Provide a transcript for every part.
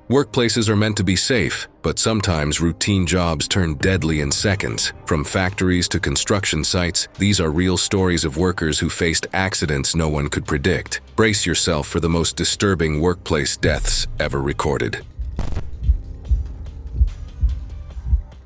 Workplaces are meant to be safe, but sometimes routine jobs turn deadly in seconds. From factories to construction sites, these are real stories of workers who faced accidents no one could predict. Brace yourself for the most disturbing workplace deaths ever recorded.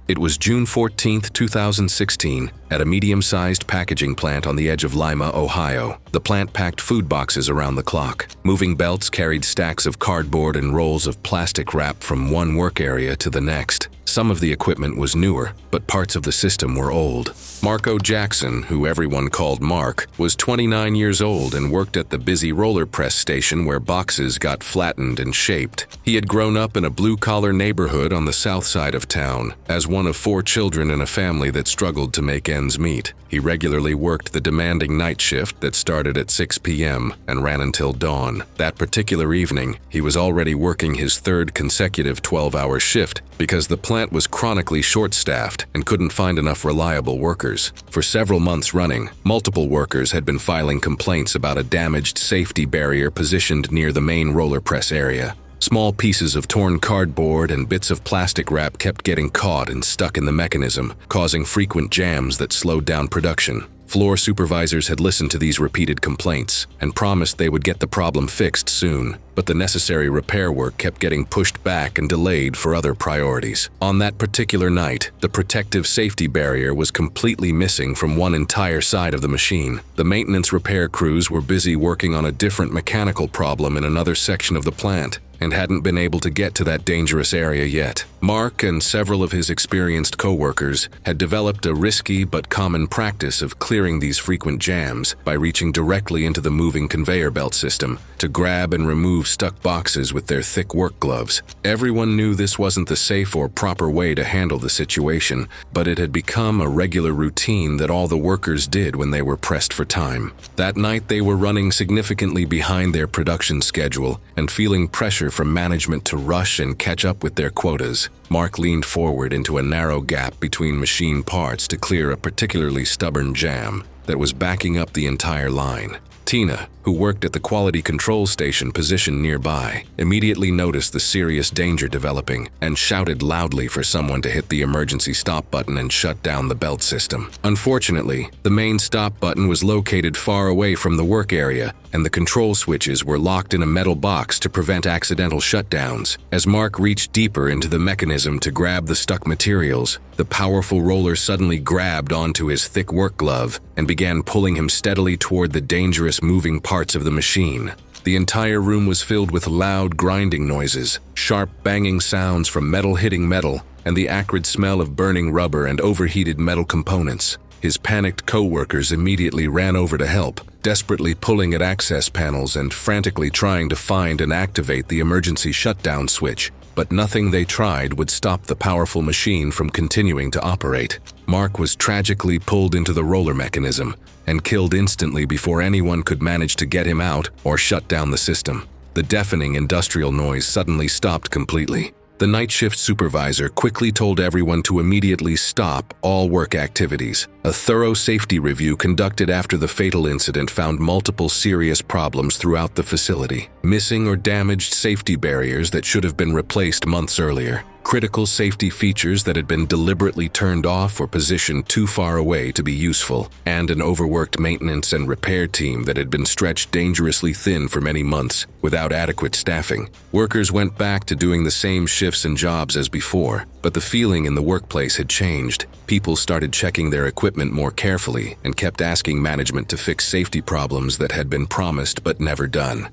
It was June 14, 2016, at a medium-sized packaging plant on the edge of Lima, Ohio. The plant packed food boxes around the clock. Moving belts carried stacks of cardboard and rolls of plastic wrap from one work area to the next. Some of the equipment was newer, but parts of the system were old. Marco Jackson, who everyone called Mark, was 29 years old and worked at the busy roller press station where boxes got flattened and shaped. He had grown up in a blue-collar neighborhood on the south side of town. As one of 4 children in a family that struggled to make ends meet, he regularly worked the demanding night shift that started at 6 p.m. and ran until dawn. That particular evening, he was already working his 3rd consecutive 12-hour shift because the plant was chronically short-staffed and couldn't find enough reliable workers. For several months running, multiple workers had been filing complaints about a damaged safety barrier positioned near the main roller press area. Small pieces of torn cardboard and bits of plastic wrap kept getting caught and stuck in the mechanism, causing frequent jams that slowed down production. Floor supervisors had listened to these repeated complaints and promised they would get the problem fixed soon, but the necessary repair work kept getting pushed back and delayed for other priorities. On that particular night, the protective safety barrier was completely missing from one entire side of the machine. The maintenance repair crews were busy working on a different mechanical problem in another section of the plant and hadn't been able to get to that dangerous area yet. Mark and several of his experienced co-workers had developed a risky but common practice of clearing these frequent jams by reaching directly into the moving conveyor belt system to grab and remove stuck boxes with their thick work gloves. Everyone knew this wasn't the safe or proper way to handle the situation, but it had become a regular routine that all the workers did when they were pressed for time. That night they were running significantly behind their production schedule and feeling pressure from management to rush and catch up with their quotas. Mark leaned forward into a narrow gap between machine parts to clear a particularly stubborn jam that was backing up the entire line. Tina, who worked at the quality control station positioned nearby, immediately noticed the serious danger developing and shouted loudly for someone to hit the emergency stop button and shut down the belt system. Unfortunately, the main stop button was located far away from the work area, and the control switches were locked in a metal box to prevent accidental shutdowns. As Mark reached deeper into the mechanism to grab the stuck materials, the powerful roller suddenly grabbed onto his thick work glove and began pulling him steadily toward the dangerous moving parts of the machine. The entire room was filled with loud grinding noises, sharp banging sounds from metal hitting metal, and the acrid smell of burning rubber and overheated metal components. His panicked co-workers immediately ran over to help, desperately pulling at access panels and frantically trying to find and activate the emergency shutdown switch. But nothing they tried would stop the powerful machine from continuing to operate. Mark was tragically pulled into the roller mechanism and killed instantly before anyone could manage to get him out or shut down the system. The deafening industrial noise suddenly stopped completely. The night shift supervisor quickly told everyone to immediately stop all work activities. A thorough safety review conducted after the fatal incident found multiple serious problems throughout the facility. Missing or damaged safety barriers that should have been replaced months earlier. Critical safety features that had been deliberately turned off or positioned too far away to be useful, and an overworked maintenance and repair team that had been stretched dangerously thin for many months without adequate staffing. Workers went back to doing the same shifts and jobs as before, but the feeling in the workplace had changed. People started checking their equipment more carefully and kept asking management to fix safety problems that had been promised but never done.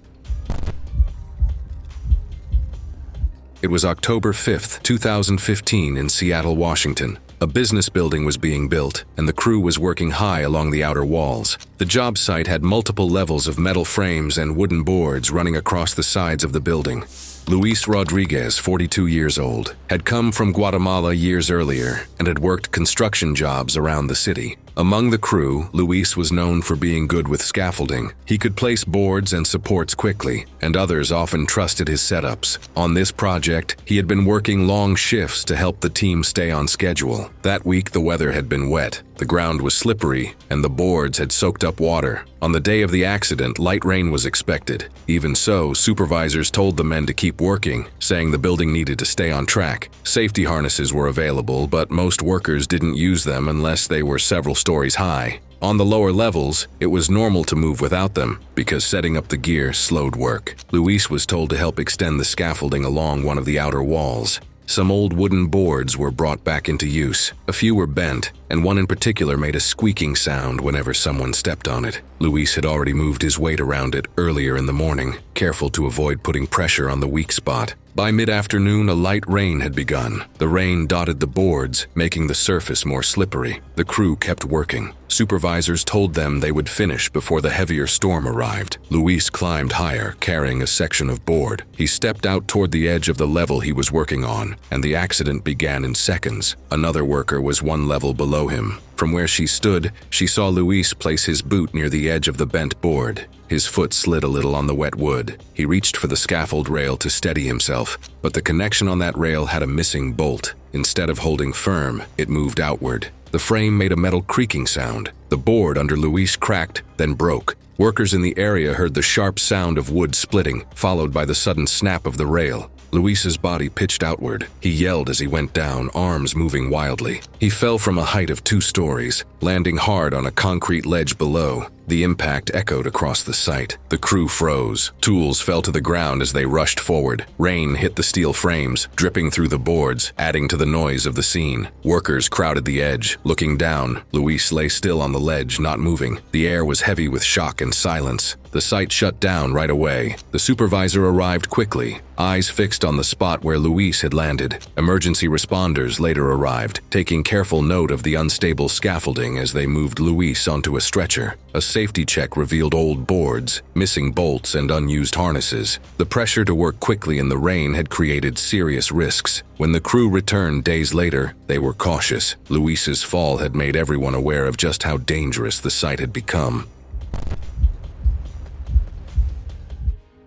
It was October 5, 2015 in Seattle, Washington. A business building was being built, and the crew was working high along the outer walls. The job site had multiple levels of metal frames and wooden boards running across the sides of the building. Luis Rodriguez, 42 years old, had come from Guatemala years earlier and had worked construction jobs around the city. Among the crew, Luis was known for being good with scaffolding. He could place boards and supports quickly, and others often trusted his setups. On this project, he had been working long shifts to help the team stay on schedule. That week, the weather had been wet, the ground was slippery, and the boards had soaked up water. On the day of the accident, light rain was expected. Even so, supervisors told the men to keep working, saying the building needed to stay on track. Safety harnesses were available, but most workers didn't use them unless they were several stories high. On the lower levels, it was normal to move without them, because setting up the gear slowed work. Luis was told to help extend the scaffolding along one of the outer walls. Some old wooden boards were brought back into use. A few were bent, and one in particular made a squeaking sound whenever someone stepped on it. Luis had already moved his weight around it earlier in the morning, careful to avoid putting pressure on the weak spot. By mid-afternoon, a light rain had begun. The rain dotted the boards, making the surface more slippery. The crew kept working. Supervisors told them they would finish before the heavier storm arrived. Luis climbed higher, carrying a section of board. He stepped out toward the edge of the level he was working on, and the accident began in seconds. Another worker was one level below him. From where she stood, she saw Luis place his boot near the edge of the bent board. His foot slid a little on the wet wood. He reached for the scaffold rail to steady himself, but the connection on that rail had a missing bolt. Instead of holding firm, it moved outward. The frame made a metal creaking sound. The board under Luis cracked, then broke. Workers in the area heard the sharp sound of wood splitting, followed by the sudden snap of the rail. Luis's body pitched outward. He yelled as he went down, arms moving wildly. He fell from a height of 2 stories, landing hard on a concrete ledge below. The impact echoed across the site. The crew froze. Tools fell to the ground as they rushed forward. Rain hit the steel frames, dripping through the boards, adding to the noise of the scene. Workers crowded the edge, looking down. Luis lay still on the ledge, not moving. The air was heavy with shock and silence. The site shut down right away. The supervisor arrived quickly, eyes fixed on the spot where Luis had landed. Emergency responders later arrived, taking careful note of the unstable scaffolding as they moved Luis onto a stretcher. A safety check revealed old boards, missing bolts, and unused harnesses. The pressure to work quickly in the rain had created serious risks. When the crew returned days later, they were cautious. Luis's fall had made everyone aware of just how dangerous the site had become.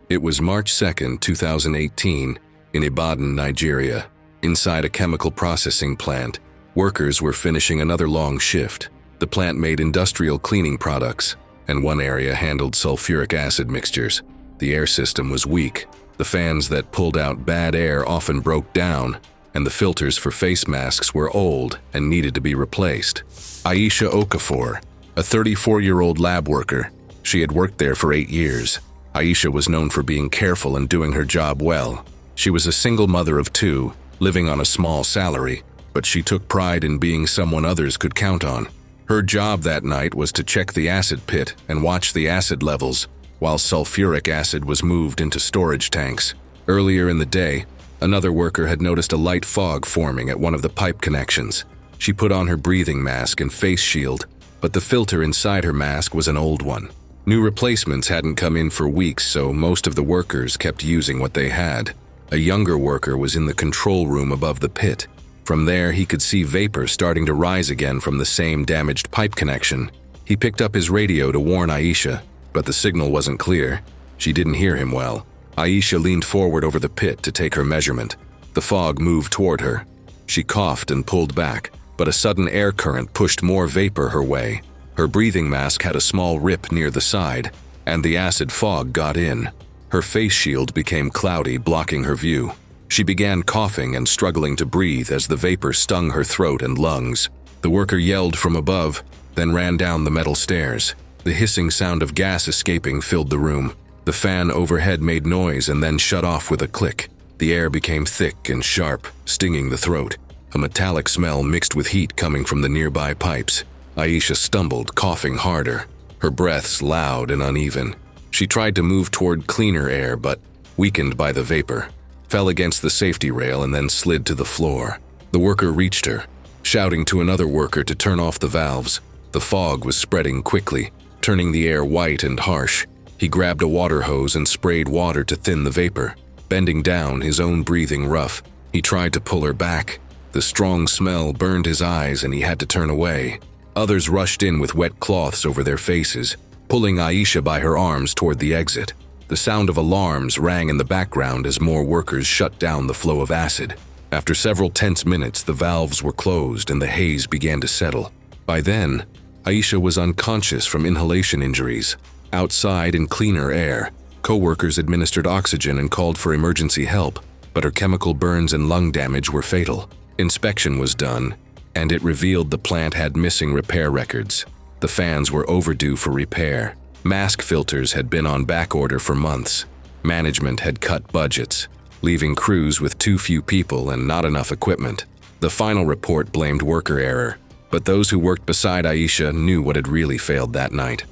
It was March 2, 2018, in Ibadan, Nigeria. Inside a chemical processing plant, workers were finishing another long shift. The plant made industrial cleaning products, and one area handled sulfuric acid mixtures. The air system was weak. The fans that pulled out bad air often broke down, and the filters for face masks were old and needed to be replaced. Aisha Okafor, a 34-year-old lab worker. She had worked there for 8 years. Aisha was known for being careful and doing her job well. She was a single mother of 2, living on a small salary, but she took pride in being someone others could count on. Her job that night was to check the acid pit and watch the acid levels, while sulfuric acid was moved into storage tanks. Earlier in the day, another worker had noticed a light fog forming at one of the pipe connections. She put on her breathing mask and face shield, but the filter inside her mask was an old one. New replacements hadn't come in for weeks, so most of the workers kept using what they had. A younger worker was in the control room above the pit. From there, he could see vapor starting to rise again from the same damaged pipe connection. He picked up his radio to warn Aisha, but the signal wasn't clear. She didn't hear him well. Aisha leaned forward over the pit to take her measurement. The fog moved toward her. She coughed and pulled back, but a sudden air current pushed more vapor her way. Her breathing mask had a small rip near the side, and the acid fog got in. Her face shield became cloudy, blocking her view. She began coughing and struggling to breathe as the vapor stung her throat and lungs. The worker yelled from above, then ran down the metal stairs. The hissing sound of gas escaping filled the room. The fan overhead made noise and then shut off with a click. The air became thick and sharp, stinging the throat. A metallic smell mixed with heat coming from the nearby pipes. Aisha stumbled, coughing harder, her breaths loud and uneven. She tried to move toward cleaner air, but, weakened by the vapor, fell against the safety rail and then slid to the floor. The worker reached her, shouting to another worker to turn off the valves. The fog was spreading quickly, turning the air white and harsh. He grabbed a water hose and sprayed water to thin the vapor. Bending down, his own breathing rough, he tried to pull her back. The strong smell burned his eyes and he had to turn away. Others rushed in with wet cloths over their faces, pulling Aisha by her arms toward the exit. The sound of alarms rang in the background as more workers shut down the flow of acid. After several tense minutes, the valves were closed and the haze began to settle. By then, Aisha was unconscious from inhalation injuries. Outside, in cleaner air, co-workers administered oxygen and called for emergency help, but her chemical burns and lung damage were fatal. Inspection was done, and it revealed the plant had missing repair records. The fans were overdue for repair. Mask filters had been on back order for months. Management had cut budgets, leaving crews with too few people and not enough equipment. The final report blamed worker error, but those who worked beside Aisha knew what had really failed that night.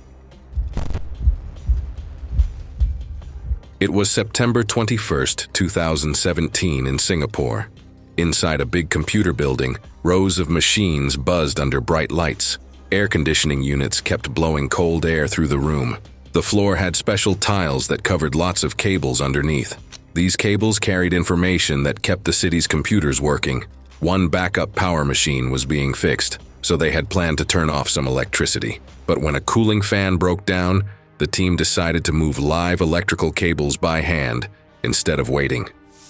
It was September 21st, 2017 in Singapore. Inside a big computer building, rows of machines buzzed under bright lights. Air conditioning units kept blowing cold air through the room. The floor had special tiles that covered lots of cables underneath. These cables carried information that kept the city's computers working. One backup power machine was being fixed, so they had planned to turn off some electricity. But when a cooling fan broke down, the team decided to move live electrical cables by hand instead of waiting.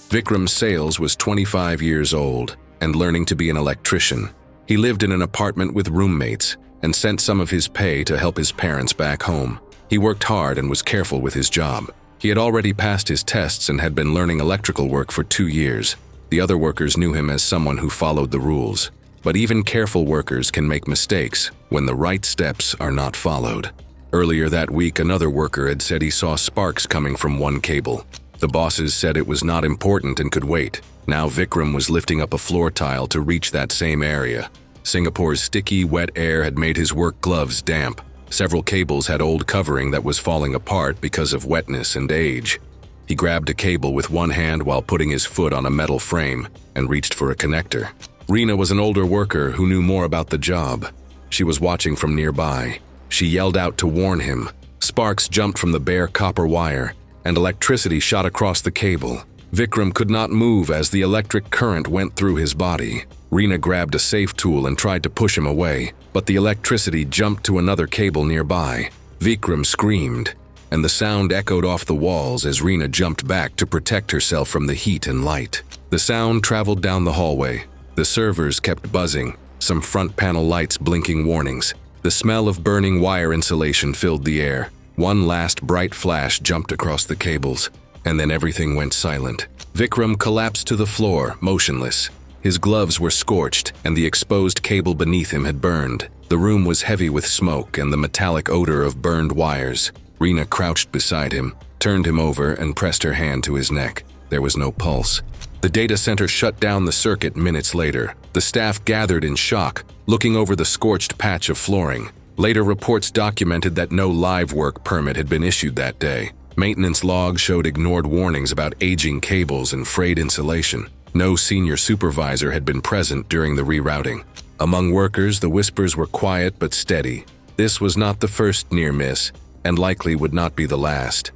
Vikram Sales was 25 years old and learning to be an electrician. He lived in an apartment with roommates and sent some of his pay to help his parents back home. He worked hard and was careful with his job. He had already passed his tests and had been learning electrical work for 2 years. The other workers knew him as someone who followed the rules. But even careful workers can make mistakes when the right steps are not followed. Earlier that week, another worker had said he saw sparks coming from one cable. The bosses said it was not important and could wait. Now Vikram was lifting up a floor tile to reach that same area. Singapore's sticky, wet air had made his work gloves damp. Several cables had old covering that was falling apart because of wetness and age. He grabbed a cable with one hand while putting his foot on a metal frame and reached for a connector. Rina was an older worker who knew more about the job. She was watching from nearby. She yelled out to warn him. Sparks jumped from the bare copper wire, and electricity shot across the cable. Vikram could not move as the electric current went through his body. Rina grabbed a safe tool and tried to push him away, but the electricity jumped to another cable nearby. Vikram screamed, and the sound echoed off the walls as Rina jumped back to protect herself from the heat and light. The sound traveled down the hallway. The servers kept buzzing, some front panel lights blinking warnings. The smell of burning wire insulation filled the air. One last bright flash jumped across the cables, and then everything went silent. Vikram collapsed to the floor, motionless. His gloves were scorched, and the exposed cable beneath him had burned. The room was heavy with smoke and the metallic odor of burned wires. Rina crouched beside him, turned him over, and pressed her hand to his neck. There was no pulse. The data center shut down the circuit minutes later. The staff gathered in shock, looking over the scorched patch of flooring. Later reports documented that no live work permit had been issued that day. Maintenance logs showed ignored warnings about aging cables and frayed insulation. No senior supervisor had been present during the rerouting. Among workers, the whispers were quiet but steady. This was not the first near miss, and likely would not be the last.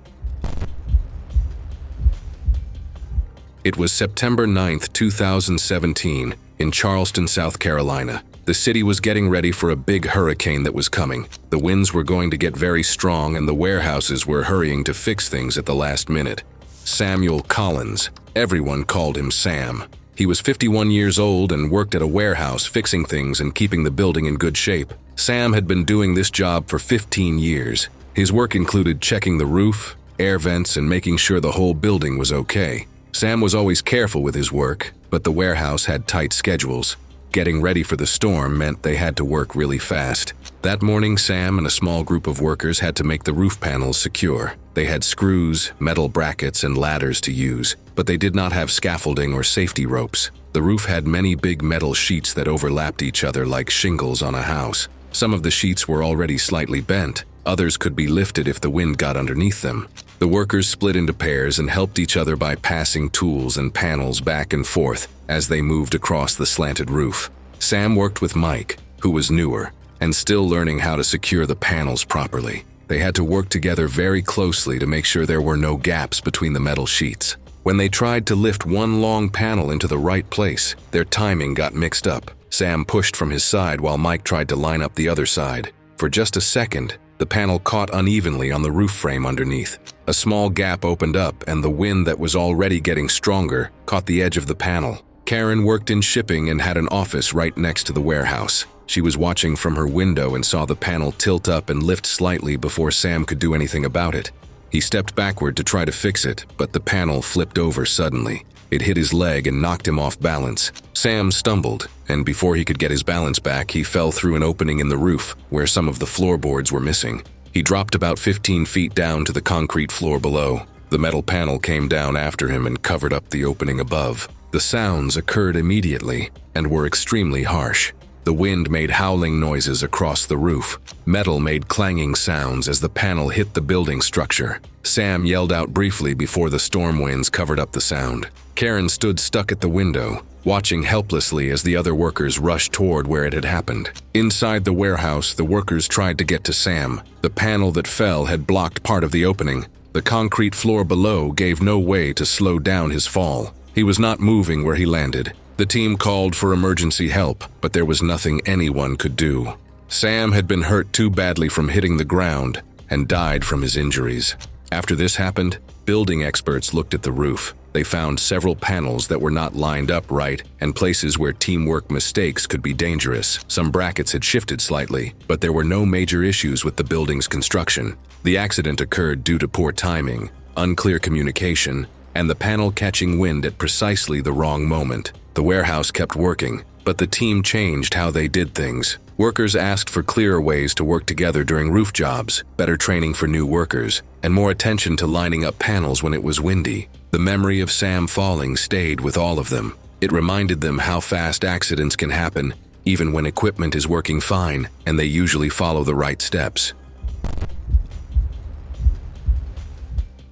It was September 9th, 2017, in Charleston, South Carolina. The city was getting ready for a big hurricane that was coming. The winds were going to get very strong, and the warehouses were hurrying to fix things at the last minute. Samuel Collins. Everyone called him Sam. He was 51 years old and worked at a warehouse fixing things and keeping the building in good shape. Sam had been doing this job for 15 years. His work included checking the roof, air vents, and making sure the whole building was okay. Sam was always careful with his work, but the warehouse had tight schedules. Getting ready for the storm meant they had to work really fast. That morning, Sam and a small group of workers had to make the roof panels secure. They had screws, metal brackets, and ladders to use, but they did not have scaffolding or safety ropes. The roof had many big metal sheets that overlapped each other like shingles on a house. Some of the sheets were already slightly bent. Others could be lifted if the wind got underneath them. The workers split into pairs and helped each other by passing tools and panels back and forth as they moved across the slanted roof. Sam worked with Mike, who was newer, and still learning how to secure the panels properly. They had to work together very closely to make sure there were no gaps between the metal sheets. When they tried to lift one long panel into the right place, their timing got mixed up. Sam pushed from his side while Mike tried to line up the other side. For just a second, the panel caught unevenly on the roof frame underneath. A small gap opened up, and the wind that was already getting stronger caught the edge of the panel. Karen worked in shipping and had an office right next to the warehouse. She was watching from her window and saw the panel tilt up and lift slightly before Sam could do anything about it. He stepped backward to try to fix it, but the panel flipped over suddenly. It hit his leg and knocked him off balance. Sam stumbled, and before he could get his balance back, he fell through an opening in the roof where some of the floorboards were missing. He dropped about 15 feet down to the concrete floor below. The metal panel came down after him and covered up the opening above. The sounds occurred immediately and were extremely harsh. The wind made howling noises across the roof. Metal made clanging sounds as the panel hit the building structure. Sam yelled out briefly before the storm winds covered up the sound. Karen stood stuck at the window, watching helplessly as the other workers rushed toward where it had happened. Inside the warehouse, the workers tried to get to Sam. The panel that fell had blocked part of the opening. The concrete floor below gave no way to slow down his fall. He was not moving where he landed. The team called for emergency help, but there was nothing anyone could do. Sam had been hurt too badly from hitting the ground and died from his injuries. After this happened, building experts looked at the roof. They found several panels that were not lined up right and places where teamwork mistakes could be dangerous. Some brackets had shifted slightly, but there were no major issues with the building's construction. The accident occurred due to poor timing, unclear communication, and the panel catching wind at precisely the wrong moment. The warehouse kept working, but the team changed how they did things. Workers asked for clearer ways to work together during roof jobs, better training for new workers, and more attention to lining up panels when it was windy. The memory of Sam falling stayed with all of them. It reminded them how fast accidents can happen, even when equipment is working fine and they usually follow the right steps.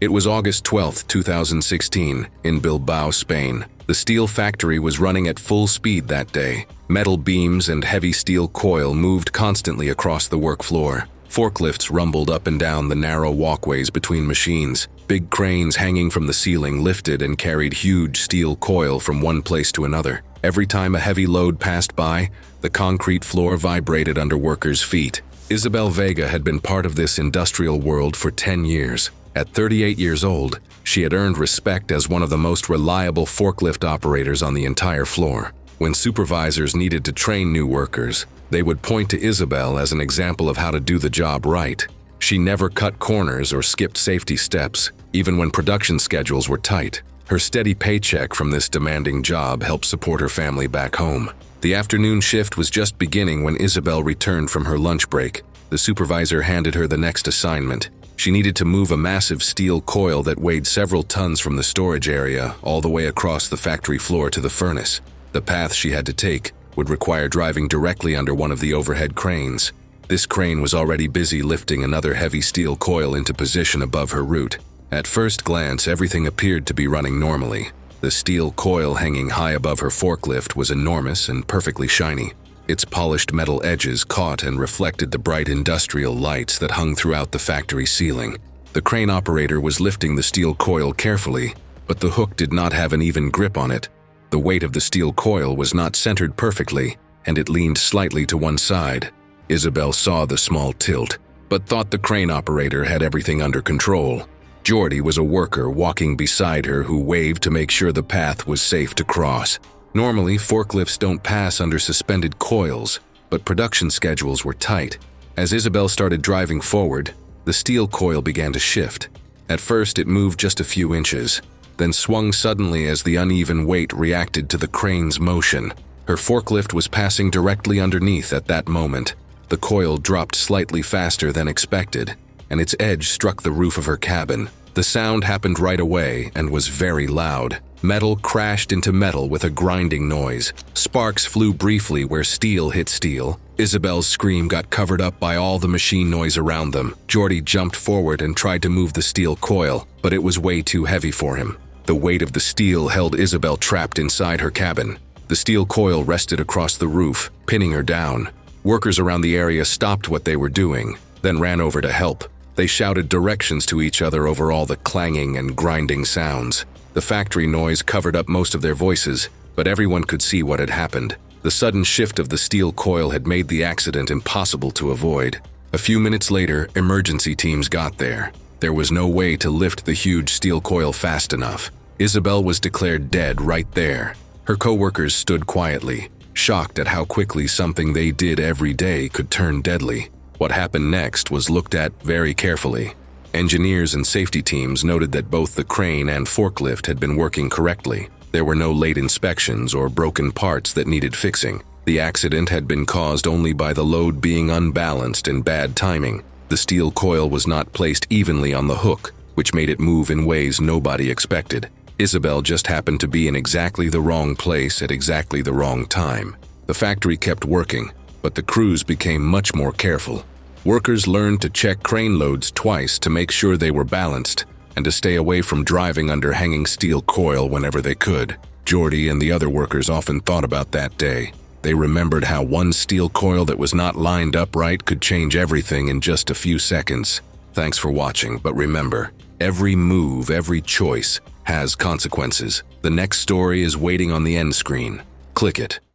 It was August 12, 2016, in Bilbao, Spain. The steel factory was running at full speed that day. Metal beams and heavy steel coil moved constantly across the work floor. Forklifts rumbled up and down the narrow walkways between machines. Big cranes hanging from the ceiling lifted and carried huge steel coil from one place to another. Every time a heavy load passed by, the concrete floor vibrated under workers' feet. Isabel Vega had been part of this industrial world for 10 years. At 38 years old, she had earned respect as one of the most reliable forklift operators on the entire floor. When supervisors needed to train new workers, they would point to Isabel as an example of how to do the job right. She never cut corners or skipped safety steps, even when production schedules were tight. Her steady paycheck from this demanding job helped support her family back home. The afternoon shift was just beginning when Isabel returned from her lunch break. The supervisor handed her the next assignment. She needed to move a massive steel coil that weighed several tons from the storage area all the way across the factory floor to the furnace. The path she had to take would require driving directly under one of the overhead cranes. This crane was already busy lifting another heavy steel coil into position above her route. At first glance, everything appeared to be running normally. The steel coil hanging high above her forklift was enormous and perfectly shiny. Its polished metal edges caught and reflected the bright industrial lights that hung throughout the factory ceiling. The crane operator was lifting the steel coil carefully, but the hook did not have an even grip on it. The weight of the steel coil was not centered perfectly, and it leaned slightly to one side. Isabel saw the small tilt, but thought the crane operator had everything under control. Jordy was a worker walking beside her who waved to make sure the path was safe to cross. Normally, forklifts don't pass under suspended coils, but production schedules were tight. As Isabel started driving forward, the steel coil began to shift. At first, it moved just a few inches, then swung suddenly as the uneven weight reacted to the crane's motion. Her forklift was passing directly underneath at that moment. The coil dropped slightly faster than expected, and its edge struck the roof of her cabin. The sound happened right away and was very loud. Metal crashed into metal with a grinding noise. Sparks flew briefly where steel hit steel. Isabel's scream got covered up by all the machine noise around them. Jordy jumped forward and tried to move the steel coil, but it was way too heavy for him. The weight of the steel held Isabel trapped inside her cabin. The steel coil rested across the roof, pinning her down. Workers around the area stopped what they were doing, then ran over to help. They shouted directions to each other over all the clanging and grinding sounds. The factory noise covered up most of their voices, but everyone could see what had happened. The sudden shift of the steel coil had made the accident impossible to avoid. A few minutes later, emergency teams got there. There was no way to lift the huge steel coil fast enough. Isabel was declared dead right there. Her co-workers stood quietly, shocked at how quickly something they did every day could turn deadly. What happened next was looked at very carefully. Engineers and safety teams noted that both the crane and forklift had been working correctly. There were no late inspections or broken parts that needed fixing. The accident had been caused only by the load being unbalanced and bad timing. The steel coil was not placed evenly on the hook, which made it move in ways nobody expected. Isabel just happened to be in exactly the wrong place at exactly the wrong time. The factory kept working, but the crews became much more careful. Workers learned to check crane loads twice to make sure they were balanced, and to stay away from driving under hanging steel coil whenever they could. Jordy and the other workers often thought about that day. They remembered how one steel coil that was not lined up right could change everything in just a few seconds. Thanks for watching, but remember, every move, every choice has consequences. The next story is waiting on the end screen. Click it.